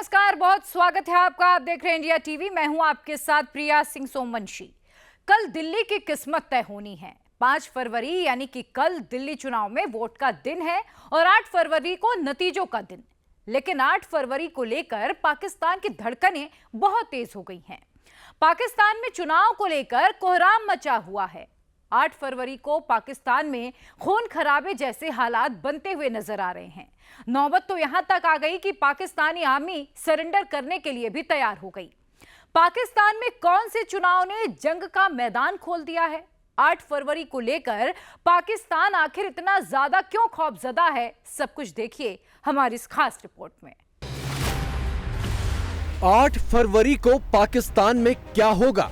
नमस्कार, बहुत स्वागत है आपका। आप देख रहे हैं इंडिया टीवी। मैं हूं आपके साथ प्रिया सिंह सोमवंशी। कल दिल्ली की किस्मत तय होनी है। 5 फरवरी यानी कि कल दिल्ली चुनाव में वोट का दिन है और 8 फरवरी को नतीजों का दिन। लेकिन 8 फरवरी को लेकर पाकिस्तान की धड़कनें बहुत तेज हो गई हैं। पाकिस्तान में चुनाव को लेकर कोहराम मचा हुआ है। 8 फरवरी को पाकिस्तान में खून खराबे जैसे हालात बनते हुए नजर आ रहे हैं। नौबत तो यहां तक आ गई कि पाकिस्तानी आर्मी सरेंडर करने के लिए भी तैयार हो गई। पाकिस्तान में कौन से चुनाव ने जंग का मैदान खोल दिया है? 8 फरवरी को लेकर पाकिस्तान आखिर इतना ज्यादा क्यों खौफजदा है? सब कुछ देखिए हमारी इस खास रिपोर्ट में। 8 फरवरी को पाकिस्तान में क्या होगा?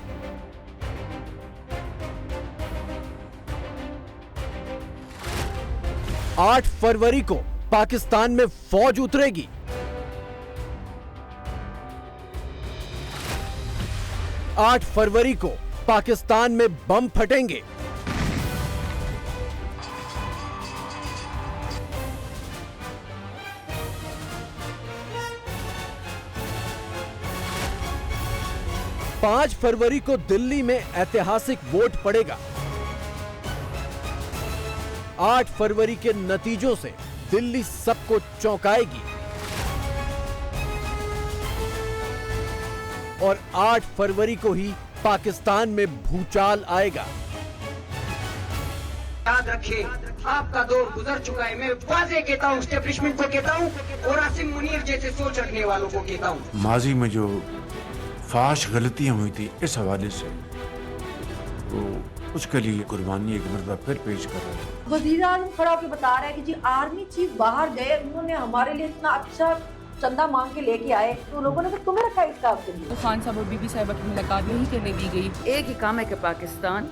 आठ फरवरी को पाकिस्तान में फौज उतरेगी। 8 फरवरी को पाकिस्तान में बम फटेंगे। पांच फरवरी को दिल्ली में ऐतिहासिक वोट पड़ेगा। 8 फरवरी के नतीजों से दिल्ली सबको चौंकाएगी और 8 फरवरी को ही पाकिस्तान में भूचाल आएगा। याद रखिए, आपका दौर गुजर चुका है। मैं वाज़े कहता हूँ, एस्टेब्लिशमेंट को कहता हूँ और आसिम मुनीर जैसे सोच रखने वालों को कहता हूँ। माजी में जो फाश गलतियां हुई थी, इस हवाले से वो उसके लिए कुर्बानी एक मरतबा फिर पेश कर रहे हैं। वज़ीर आज़म खड़ा होकर बता रहा है कि जी आर्मी चीफ बाहर गए, उन्होंने हमारे लिए इतना अच्छा चंदा मांग के लेके आए, तो लोगों ने तुम्हें रखा इस काम के लिए। खान साहब और बीबी साहिबा की मुलाकात यहीं करने दी गई। एक ही काम है कि पाकिस्तान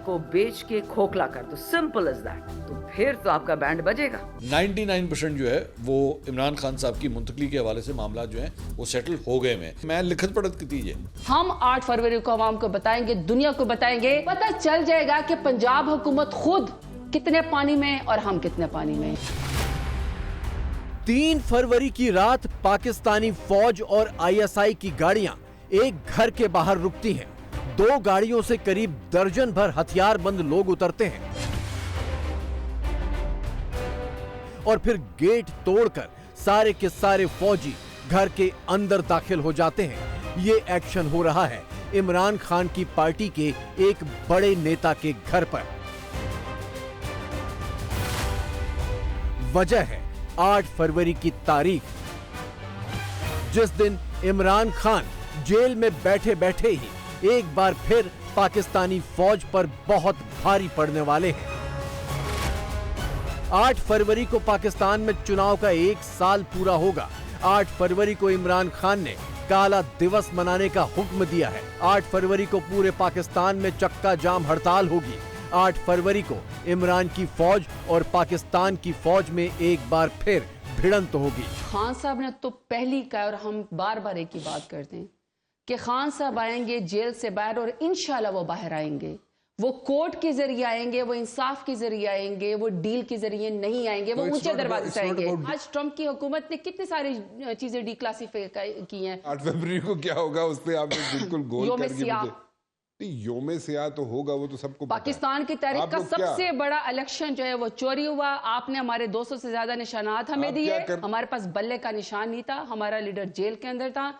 को बेच के खोखला कर दो, सिंपल एज दैट। तो फिर तो आपका बैंड बजेगा। 99% जो है वो इमरान खान साहब की मुंतकली के हवाले से मामला जो है वो सेटल हो गए हैं। मैं लिखत पढ़त की दीजिए। हम 8 फरवरी को आवाम को बताएंगे, दुनिया को बताएंगे, पता चल जाएगा कि पंजाब हुकूमत खुद कितने पानी में और हम कितने पानी में। 3 फरवरी की रात पाकिस्तानी फौज और आईएसआई की गाड़ियां एक घर के बाहर रुकती हैं। 2 गाड़ियों से करीब दर्जन भर हथियारबंद लोग उतरते हैं और फिर गेट तोड़कर सारे के सारे फौजी घर के अंदर दाखिल हो जाते हैं। ये एक्शन हो रहा है इमरान खान की पार्टी के एक बड़े नेता के घर पर। वजह है 8 फरवरी की तारीख, जिस दिन इमरान खान जेल में बैठे बैठे ही एक बार फिर पाकिस्तानी फौज पर बहुत भारी पड़ने वाले हैं। 8 फरवरी को पाकिस्तान में चुनाव का 1 साल पूरा होगा। 8 फरवरी को इमरान खान ने काला दिवस मनाने का हुक्म दिया है। 8 फरवरी को पूरे पाकिस्तान में चक्का जाम हड़ताल होगी। 8 फरवरी को इमरान की फौज और पाकिस्तान की फौज में एक बार फिर भिड़ंत होगी। खान साहब ने तो पहली कहा और हम बार बार एक ही बात करते हैं कि खान साहब आएंगे जेल से बाहर और इंशाल्लाह वो बाहर आएंगे। वो कोर्ट के जरिए आएंगे, वो इंसाफ के जरिए आएंगे, वो डील के जरिए नहीं आएंगे, वो ऊंचे दरवाजे से आएंगे। आज ट्रंप की हुकूमत ने कितनी सारी चीजें डिक्लासिफाई की हैं। 8 फरवरी को क्या होगा उस पे आपने बिल्कुल गोल करके मुझे योम सियाह तो होगा, वो तो सबको पाकिस्तान की तारीख का सबसे बड़ा इलेक्शन जो है वो चोरी हुआ। आपने हमारे 200 से ज्यादा निशानात हमें दिए, हमारे पास बल्ले का निशान नहीं था, हमारा लीडर जेल के अंदर था।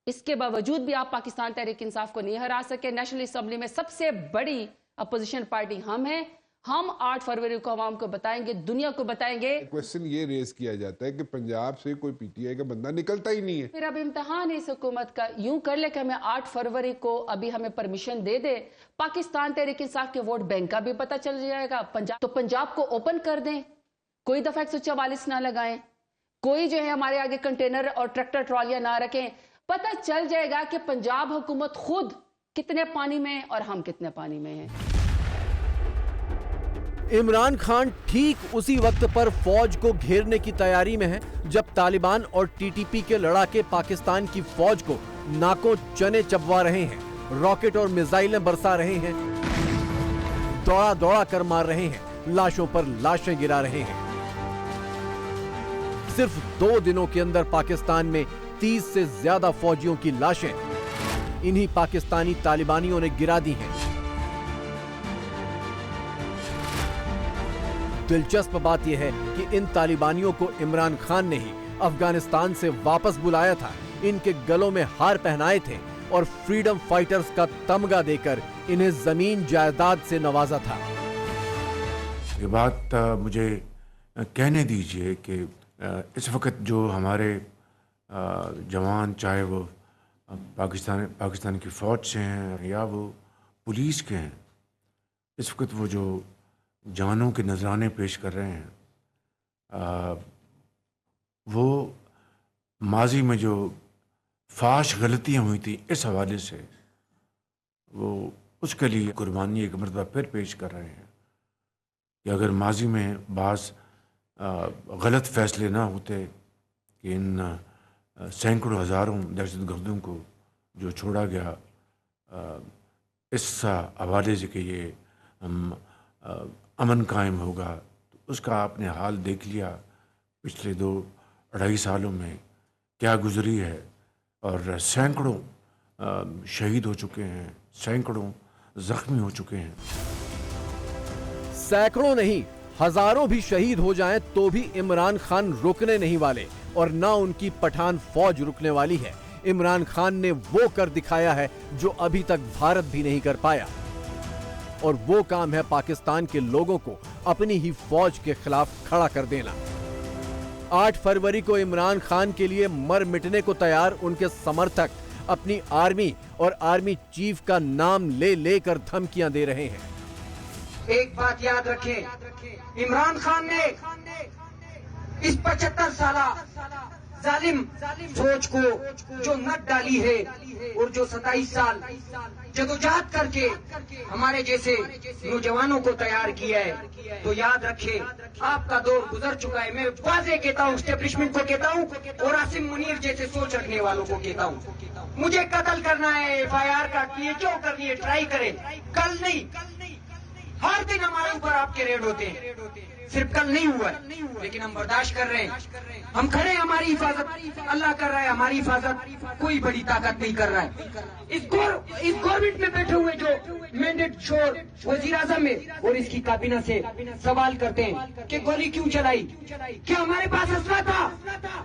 इसके बावजूद भी आप पाकिस्तान तहरीक इंसाफ को नहीं हरा सके। नेशनल असेंबली में सबसे बड़ी अपोजिशन पार्टी हम हैं। हम 8 फरवरी को आवाम को बताएंगे, दुनिया को बताएंगे। क्वेश्चन ये रेज किया जाता है कि पंजाब से कोई पीटीआई का बंदा निकलता ही नहीं है। फिर अब इम्तिहान है इस हुकूमत का। यूं कर ले कि हमें 8 फरवरी को अभी हमें परमिशन दे दे, पाकिस्तान तहरीक इंसाफ के वोट बैंक का भी पता चल जाएगा। पंजाब को ओपन कर दें, कोई दफा 144 ना लगाएं, कोई जो है हमारे आगे कंटेनर और ट्रैक्टर ट्रॉलियां ना रखें। पता चल जाएगा कि पंजाब हुकूमत खुद कितने पानी में और हम कितने पानी में हैं। इमरान खान ठीक उसी वक्त पर फौज को घेरने की तैयारी में है जब तालिबान और टीटीपी के लड़ाके पाकिस्तान की फौज को नाकों चने चबवा रहे हैं, रॉकेट और मिसाइलें बरसा रहे हैं, दौड़ा दौड़ा कर मार रहे हैं, लाशों पर लाशें गिरा रहे हैं। सिर्फ 2 दिनों के अंदर पाकिस्तान में 30 से ज्यादा फौजियों की लाशें इन्हीं पाकिस्तानी तालिबानियों ने गिरा दी हैं। दिलचस्प बात यह है कि इन तालिबानियों को इमरान खान ने ही अफगानिस्तान से वापस बुलाया था, इनके गलों में हार पहनाए थे और फ्रीडम फाइटर्स का तमगा देकर इन्हें जमीन जायदाद से नवाजा था। ये बात मुझे कहने दीजिए कि इस वक्त जो हमारे जवान, चाहे वो पाकिस्तान की फौज से हैं या वो पुलिस के हैं, इस वक्त वो जो जानों के नजराने पेश कर रहे हैं, वो माजी में जो फाश गलतियां हुई थी इस हवाले से वो उसके लिए कुर्बानी एक मरतबा फिर पेश कर रहे हैं कि अगर माजी में बाज़ गलत फैसले ना होते कि इन सैकड़ों हज़ारों दहशतगर्दों को जो छोड़ा गया इस हवाले से कि ये अमन कायम होगा, तो उसका आपने हाल देख लिया। पिछले 2-2.5 सालों में क्या गुजरी है और सैकड़ों शहीद हो चुके हैं, सैकड़ों जख्मी हो चुके हैं। सैकड़ों नहीं, हजारों भी शहीद हो जाएं तो भी इमरान खान रुकने नहीं वाले और ना उनकी पठान फौज रुकने वाली है। इमरान खान ने वो कर दिखाया है जो अभी तक भारत भी नहीं कर पाया, और वो काम है पाकिस्तान के लोगों को अपनी ही फौज के खिलाफ खड़ा कर देना। 8 फरवरी को इमरान खान के लिए मर मिटने को तैयार उनके समर्थक अपनी आर्मी और आर्मी चीफ का नाम ले लेकर धमकियां दे रहे हैं। एक बात याद रखें, इमरान खान ने इस 75 साला जालिम फौज को जो नट डाली है और जो 27 साल जदोजहद करके हमारे जैसे नौजवानों को तैयार किया है, तो याद रखे आपका दौर गुजर चुका है। मैं वाज़े कहता हूँ, एस्टेब्लिशमेंट को कहता हूँ और आसिम मुनीर जैसे सोच रखने वालों को कहता हूँ, मुझे कत्ल करना है, FIR काटनी है, क्यों करनी है, ट्राई करें। कल नहीं, हर दिन हमारे ऊपर आपके रेड होते हैं, सिर्फ कल नहीं हुआ है, लेकिन हम बर्दाश्त कर रहे हैं। हम खड़े हैं, हमारी हिफाजत अल्लाह कर रहा है, हमारी हिफाजत कोई बड़ी ताकत नहीं कर रहा है। इस गवर्नमेंट में बैठे हुए जो मैंडेट शोर वजीर आजम है और इसकी काबीना से सवाल करते हैं कि गोली क्यों चलाई, क्या हमारे पास असला था,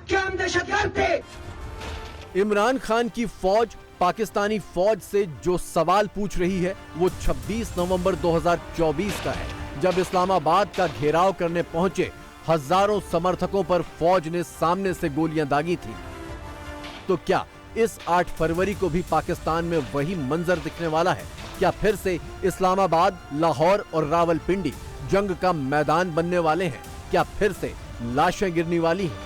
क्या हम दहशतगर्द थे। इमरान खान की फौज पाकिस्तानी फौज से जो सवाल पूछ रही है वो 26 नवंबर 2024 का है, जब इस्लामाबाद का घेराव करने पहुंचे हजारों समर्थकों पर फौज ने सामने से गोलियां दागी थी। तो क्या इस 8 फरवरी को भी पाकिस्तान में वही मंजर दिखने वाला है? क्या फिर से इस्लामाबाद, लाहौर और रावलपिंडी जंग का मैदान बनने वाले हैं? क्या फिर से लाशें गिरने वाली हैं?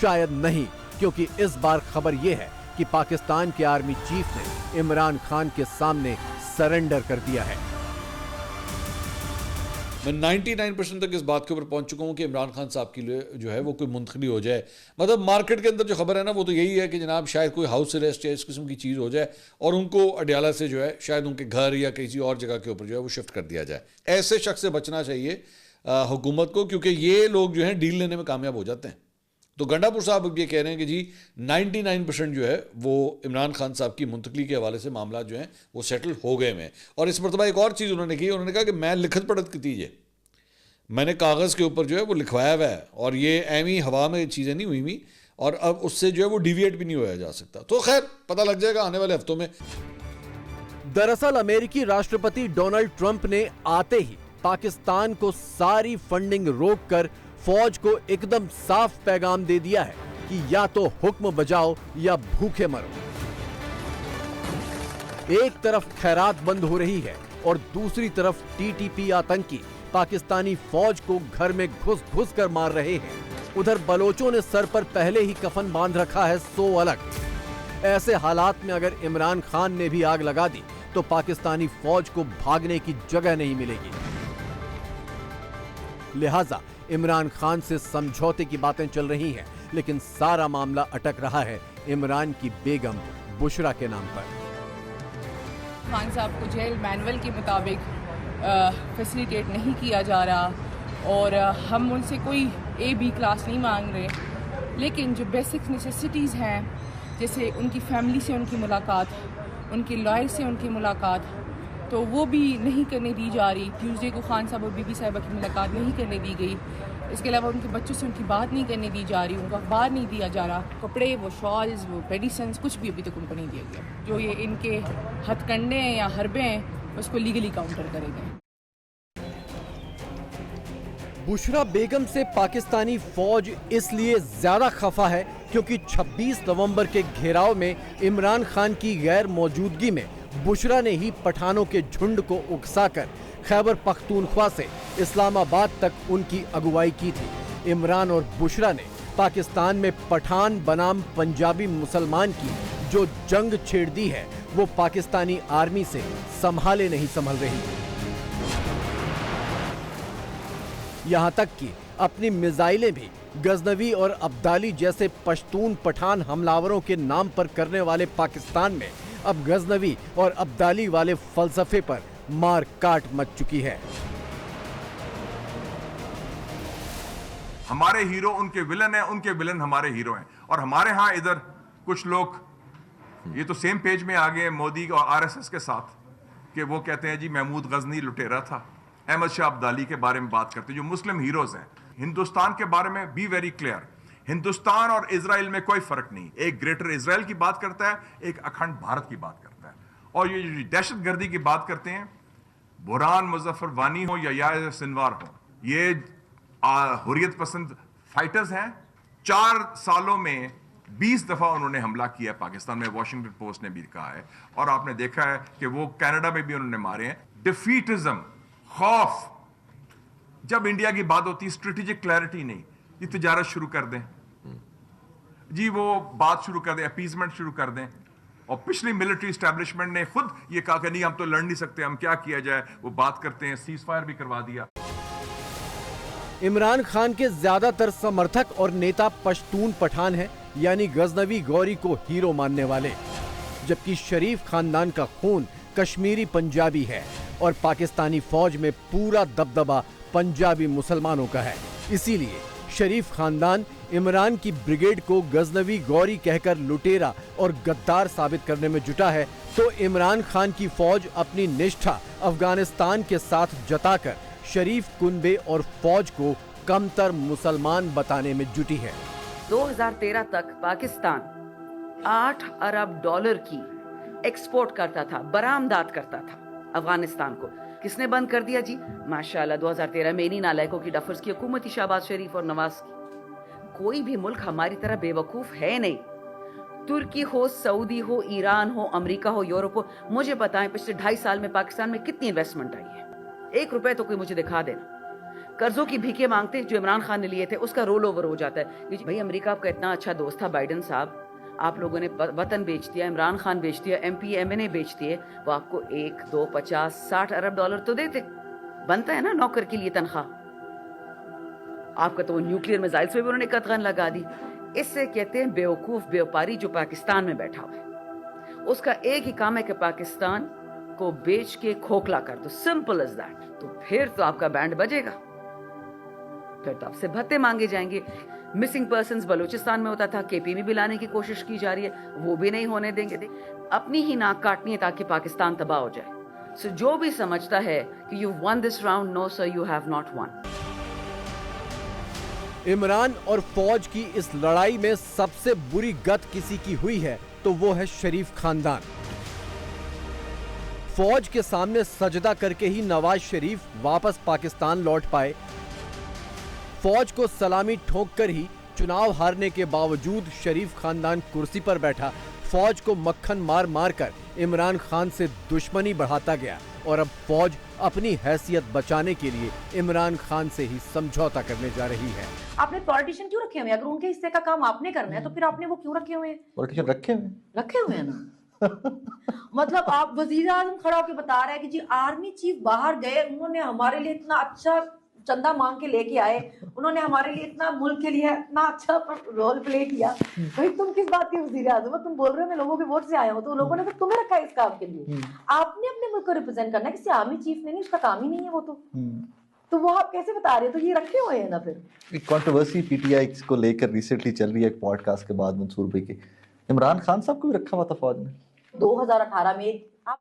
शायद नहीं, क्योंकि इस बार खबर यह है कि पाकिस्तान के आर्मी चीफ ने इमरान खान के सामने सरेंडर कर दिया है। मैं 99% तक इस बात के ऊपर पहुंच चुका हूं कि इमरान खान साहब की जो है वो कोई मुंतखली हो जाए। मतलब मार्केट के अंदर जो खबर है ना वो तो यही है कि जनाब शायद कोई हाउस अरेस्ट या इस किस्म की चीज़ हो जाए और उनको अडयाला से जो है शायद उनके घर या किसी और जगह के ऊपर जो है वो शिफ्ट कर दिया जाए। ऐसे शख्स से बचना चाहिए हुकूमत को, क्योंकि ये लोग जो है डील लेने में कामयाब हो जाते हैं। तो गंडापुर साहब अब ये कह रहे हैं कि जी 99% जो है वो इमरान खान साहब की मुंतकली के हवाले से मामला जो है वो सेटल हो गए में। और इस मरतबा एक और चीज़ उन्होंने की, उन्होंने कहा कि मैं लिखत पढ़त की थी, मैंने कागज़ के ऊपर जो है वो लिखवाया हुआ है और ये एमी हवा में चीज़ें नहीं हुई हुई और अब उससे जो है वो डिविएट भी नहीं होया जा सकता। तो खैर पता लग जाएगा आने वाले हफ्तों में। दरअसल अमेरिकी राष्ट्रपति डोनाल्ड ट्रंप ने आते ही पाकिस्तान को सारी फंडिंग रोककर फौज को एकदम साफ पैगाम दे दिया है कि या तो हुक्म बजाओ या भूखे मरो। एक तरफ खैरात बंद हो रही है और दूसरी तरफ टीटीपी आतंकी पाकिस्तानी फौज को घर में घुस घुस कर मार रहे हैं। उधर बलोचों ने सर पर पहले ही कफन बांध रखा है 100 अलग। ऐसे हालात में अगर इमरान खान ने भी आग लगा दी तो पाकिस्तानी फौज को भागने की जगह नहीं मिलेगी। लिहाजा इमरान खान से समझौते की बातें चल रही हैं, लेकिन सारा मामला अटक रहा है इमरान की बेगम बुशरा के नाम पर। खान साहब को जेल मैनुअल के मुताबिक फैसिलिटेट नहीं किया जा रहा और हम उनसे कोई A-B क्लास नहीं मांग रहे, लेकिन जो बेसिक नेसेसिटीज़ हैं, जैसे उनकी फैमिली से उनकी मुलाकात, उनके लॉयर से उनकी मुलाकात, तो वो भी नहीं करने दी जा रही। ट्यूसडे को खान साहब और बीबी साहिबा की मुलाकात नहीं करने दी गई। इसके अलावा उनके बच्चों से उनकी बात नहीं करने दी जा रही, उनको अखबार नहीं दिया जा रहा, कपड़े, वो शॉल्स, वो मेडिसिन, कुछ भी अभी तक उनको नहीं दिया गया। जो ये इनके हथकंडे हैं या हरबे हैं, उसको लीगली काउंटर करे गए। बुशरा बेगम से पाकिस्तानी फौज इसलिए ज्यादा खफा है क्योंकि 26 नवंबर के घेराव में इमरान खान की गैर मौजूदगी में बुशरा ने ही पठानों के झुंड को उकसाकर खैबर पख्तूनख्वा से इस्लामाबाद तक उनकी अगुवाई की थी। इमरान और बुशरा ने पाकिस्तान में पठान बनाम पंजाबी मुसलमान की जो जंग छेड़ दी है वो पाकिस्तानी आर्मी से संभाले नहीं संभल रही। यहाँ तक कि अपनी मिसाइलें भी गजनवी और अब्दाली जैसे पश्तून पठान हमलावरों के नाम पर करने वाले पाकिस्तान में अब गजनवी और अब्दाली वाले फलसफे पर मार काट मच चुकी है। हमारे हीरो उनके विलन हैं, उनके विलन हमारे हीरो हैं। और हमारे यहाँ इधर कुछ लोग ये तो सेम पेज में आ गए मोदी और आरएसएस के साथ कि वो कहते हैं जी महमूद गजनी लुटेरा था, अहमद शाह अब्दाली के बारे में बात करते हैं जो मुस्लिम हीरोज हैं। हिंदुस्तान के बारे में बी वेरी क्लियर, हिंदुस्तान और इजराइल में कोई फर्क नहीं। एक ग्रेटर इजराइल की बात करता है, एक अखंड भारत की बात करता है। और ये दहशतगर्दी की बात करते हैं, बुरहान मुजफ्फर वानी हो या याहिया सिनवार हो, ये हुर्रियत पसंद फाइटर्स हैं। 4 सालों में 20 दफा उन्होंने हमला किया पाकिस्तान में, वॉशिंगटन पोस्ट ने भी कहा है। और आपने देखा है कि वो कनाडा में भी उन्होंने मारे हैं। डिफीटिज्म, खौफ, जब इंडिया की बात होती है स्ट्रेटेजिक क्लैरिटी नहीं, ये तिजारत शुरू कर दें जी, वो बात शुरू कर दें, अपीजमेंट शुरू कर दें। और पिछली मिलिट्री एस्टैब्लिशमेंट ने खुद ये कहा कि नहीं हम तो लड़ नहीं सकते, हम क्या किया जाए, वो बात करते हैं, सीज फायर भी करवा दिया। इमरान खान के ज्यादातर समर्थक और नेता पश्तून पठान हैं, यानी गजनवी गौरी को हीरो मानने वाले, जबकि शरीफ खानदान का खून कश्मीरी पंजाबी है और पाकिस्तानी फौज में पूरा दबदबा पंजाबी मुसलमानों का है। इसीलिए शरीफ खानदान इमरान की ब्रिगेड को गजनवी गौरी कहकर लुटेरा और गद्दार साबित करने में जुटा है, तो इमरान खान की फौज अपनी निष्ठा अफगानिस्तान के साथ जताकर शरीफ कुनबे और फौज को कमतर मुसलमान बताने में जुटी है। 2013 तक पाकिस्तान $8 अरब की एक्सपोर्ट करता था, बरामदात करता था अफगानिस्तान को। किसने बंद कर दिया जी? माशाल्लाह 2013 में इन्हीं नालायकों की डफर्स की हुकूमत थी, शहबाज शरीफ और नवाज की। कोई भी मुल्क हमारी तरह बेवकूफ है नहीं। तुर्की हो, सऊदी हो, ईरान हो, अमेरिका हो, यूरोप हो, मुझे बताएं पिछले 2.5 साल में पाकिस्तान में कितनी इन्वेस्टमेंट आई है? 1 रुपए तो कोई मुझे दिखा देना। कर्जों की भीखे मांगते जो इमरान खान ने लिए थे, उसका रोल ओवर हो जाता है। भाई अमेरिका आपका इतना अच्छा दोस्त था बाइडन साहब, आप लोगों ने वतन बेच दिया, इमरान खान बेच दिया, MP MNA बेच दिए, वो आपको 1, 2, 50, $60 अरब तो देते। बनता है ना नौकर के लिए तनख्वाह। आपका तो वो न्यूक्लियर मिसाइल्स में भी उन्होंने कतगन लगा दी। इससे कहते हैं बेवकूफ व्यापारी जो पाकिस्तान में बैठा हुआ है, उसका एक ही काम है कि पाकिस्तान को बेच के खोखला कर दो, सिंपल एज दैट। तो फिर तो आपका बैंड बजेगा, फिर तो आपसे भत्ते मांगे जाएंगे। मिसिंग पर्सन्स बलूचिस्तान में होता था, KP में भी लाने की कोशिश की जा रही है, वो भी नहीं होने देंगे। अपनी ही नाक काटनी है ताकि पाकिस्तान तबाह हो जाए। सो जो भी समझता है कि you won this round, no sir, you have not won. Imran और फौज की इस लड़ाई में सबसे बुरी गत किसी की हुई है तो वो है शरीफ खानदान। फौज के सामने सजदा करके ही नवाज शरीफ वापस पाकिस्तान लौट पाए। फौज को सलामी ठोक कर ही चुनाव हारने के बावजूद शरीफ खानदान कुर्सी पर बैठा। फौज को मक्खन मार मार कर इमरान खान से दुश्मनी बढ़ाता गया और अब फौज अपनी हैसियत बचाने के लिए इमरान खान से ही समझौता करने जा रही है। आपने पॉलिटिशियन क्यों रखे हुए हैं? अगर उनके हिस्से का काम आपने करना है तो फिर आपने वो क्यों रखे हुए हैं? पॉलिटिशियन रखे हुए हैं ना। मतलब आप वजीर आजम खड़ा होकर बता रहे हैं कि जी आर्मी चीफ बाहर गए, उन्होंने हमारे लिए इतना अच्छा चंदा मांग के लेके आए, उन्होंने हमारे लिए इतना मुल्क के लिए इतना अच्छा रोल प्ले किया। भाई तुम किस बात के वजीर आजम हो? तुम बोल रहे हो मैं लोगों के वोट से आया हूँ, तो लोगों ने तो तुम्हें रखा है इस काम के लिए। आपने अपने मुल्क को रिप्रेजेंट करना है, किसी आर्मी चीफ ने नहीं, उसका काम ही नहीं है वो तो। तो वो आप कैसे बता रहे हो? तो ये रखे हुए हैं ना फिर। एक कंट्रोवर्सी पीटीआई को लेकर रिसेंटली चल रही है, एक पॉडकास्ट के बाद मंसूर भाई के, इमरान खान साहब को भी रखा हुआ था फौज में 2018 में। आप